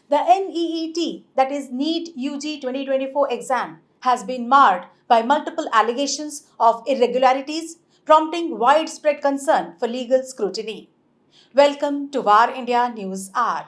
The NEET, that is NEET UG 2024 exam, has been marred by multiple allegations of irregularities, prompting widespread concern for legal scrutiny. Welcome to VAR India News Hour.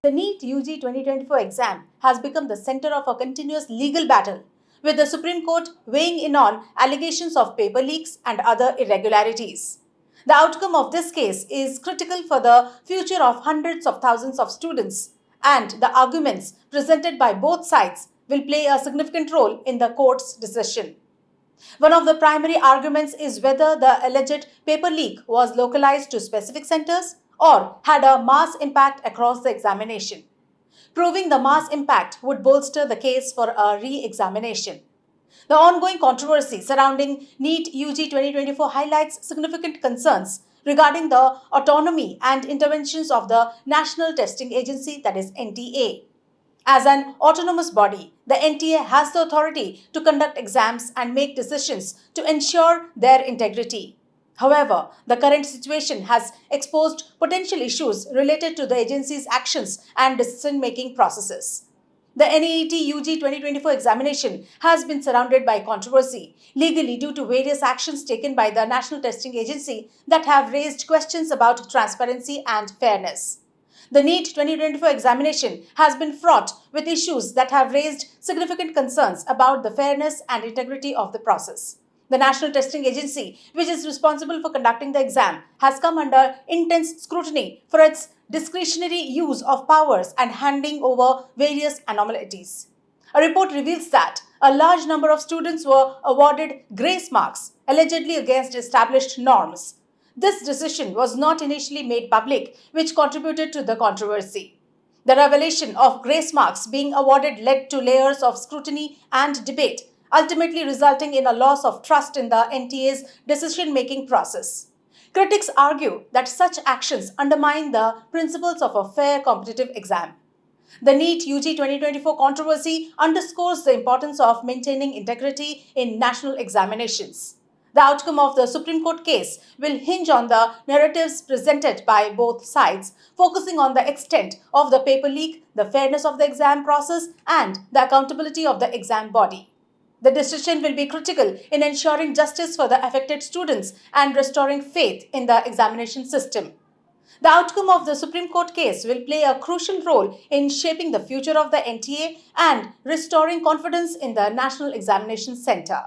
The NEET UG 2024 exam has become the center of a continuous legal battle, with the Supreme Court weighing in on allegations of paper leaks and other irregularities. The outcome of this case is critical for the future of hundreds of thousands of students, and the arguments presented by both sides will play a significant role in the court's decision. One of the primary arguments is whether the alleged paper leak was localized to specific centers or had a mass impact across the examination. Proving the mass impact would bolster the case for a re-examination. The ongoing controversy surrounding NEET UG 2024 highlights significant concerns regarding the autonomy and interventions of the National Testing Agency, that is NTA. As an autonomous body, the NTA has the authority to conduct exams and make decisions to ensure their integrity. However, the current situation has exposed potential issues related to the agency's actions and decision-making processes. The NEET UG 2024 examination has been surrounded by controversy legally due to various actions taken by the National Testing Agency that have raised questions about transparency and fairness. The NEET 2024 examination has been fraught with issues that have raised significant concerns about the fairness and integrity of the process. The National Testing Agency, which is responsible for conducting the exam, has come under intense scrutiny for its discretionary use of powers and handing over various anomalies. A report reveals that a large number of students were awarded grace marks, allegedly against established norms. This decision was not initially made public, which contributed to the controversy. The revelation of grace marks being awarded led to layers of scrutiny and debate, ultimately resulting in a loss of trust in the NTA's decision-making process. Critics argue that such actions undermine the principles of a fair competitive exam. The NEET UG 2024 controversy underscores the importance of maintaining integrity in national examinations. The outcome of the Supreme Court case will hinge on the narratives presented by both sides, focusing on the extent of the paper leak, the fairness of the exam process, and the accountability of the exam body. The decision will be critical in ensuring justice for the affected students and restoring faith in the examination system. The outcome of the Supreme Court case will play a crucial role in shaping the future of the NTA and restoring confidence in the National Examination Center.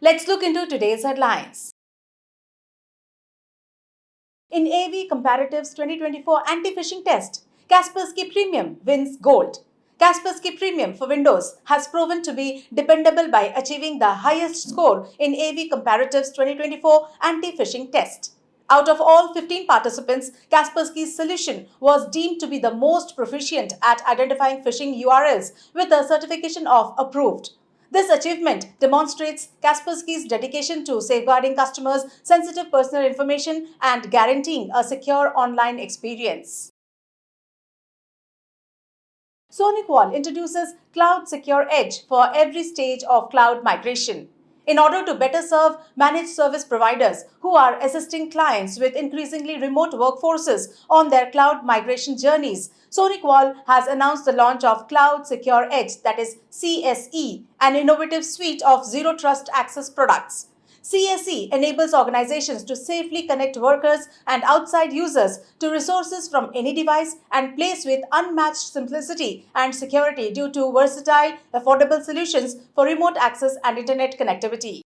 Let's look into today's headlines. In AV Comparatives 2024 Anti-Phishing Test, Kaspersky Premium wins gold. Kaspersky Premium for Windows has proven to be dependable by achieving the highest score in AV Comparatives 2024 Anti-Phishing Test. Out of all 15 participants, Kaspersky's solution was deemed to be the most proficient at identifying phishing URLs with a certification of approved. This achievement demonstrates Kaspersky's dedication to safeguarding customers' sensitive personal information and guaranteeing a secure online experience. SonicWall introduces Cloud Secure Edge for every stage of cloud migration. In order to better serve managed service providers who are assisting clients with increasingly remote workforces on their cloud migration journeys, SonicWall has announced the launch of Cloud Secure Edge, that is CSE, an innovative suite of zero trust access products. CSE enables organizations to safely connect workers and outside users to resources from any device and plays with unmatched simplicity and security due to versatile, affordable solutions for remote access and internet connectivity.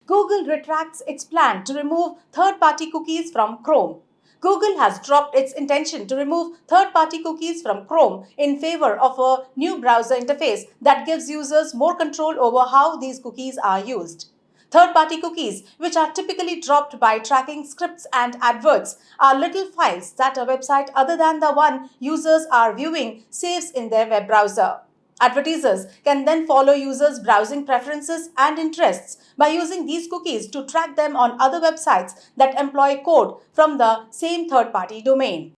Google retracts its plan to remove third-party cookies from Chrome. Google has dropped its intention to remove third-party cookies from Chrome in favor of a new browser interface that gives users more control over how these cookies are used. Third-party cookies, which are typically dropped by tracking scripts and adverts, are little files that a website other than the one users are viewing saves in their web browser. Advertisers can then follow users' browsing preferences and interests by using these cookies to track them on other websites that employ code from the same third-party domain.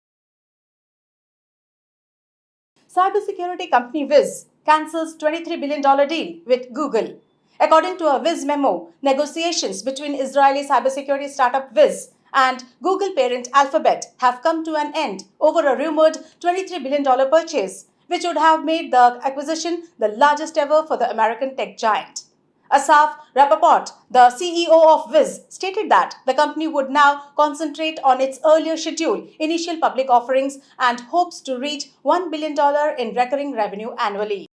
Cybersecurity company Wiz cancels $23 billion deal with Google. According to a Wiz memo, negotiations between Israeli cybersecurity startup Wiz and Google parent Alphabet have come to an end over a rumored $23 billion purchase, which would have made the acquisition the largest ever for the American tech giant. Asaf Rappaport, the CEO of Wiz, stated that the company would now concentrate on its earlier scheduled initial public offerings and hopes to reach $1 billion in recurring revenue annually.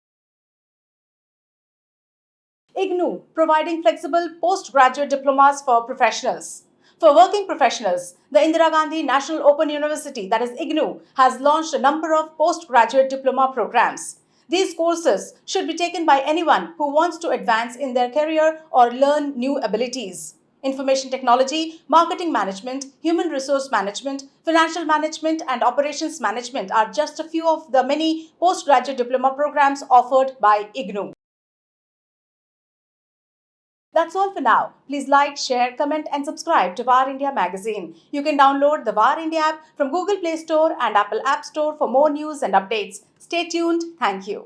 IGNOU, providing flexible postgraduate diplomas for professionals. For working professionals, the Indira Gandhi National Open University, that is IGNOU, has launched a number of postgraduate diploma programs. These courses should be taken by anyone who wants to advance in their career or learn new abilities. Information technology, marketing management, human resource management, financial management, and operations management are just a few of the many postgraduate diploma programs offered by IGNOU. That's all for now. Please like, share, comment, and subscribe to VAR India magazine. You can download the VAR India app from Google Play Store and Apple App Store for more news and updates. Stay tuned. Thank you.